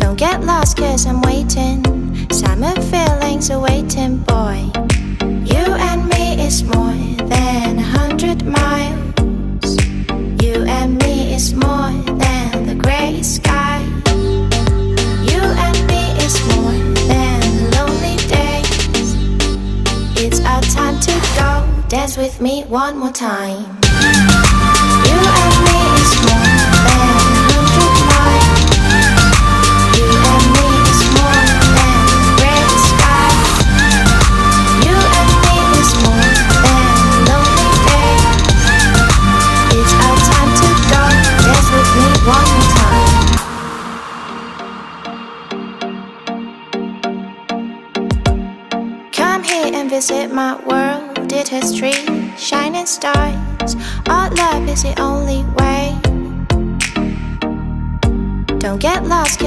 Don't get lost 'cause I'm waiting. Summer feelings are waiting, boy. You and me is more than 100 miles. You and me is more than the gray sky. You and me is more than lonely days. It's our time to go. Dance with me one more time. You and me is more than 100 miles. You and me is more than gray sky. You and me is more than lonely days. It's our time to go. Dance with me one more time. Come here and visit my world. It has trees, shining stars. Our love is the only way. Don't get lost.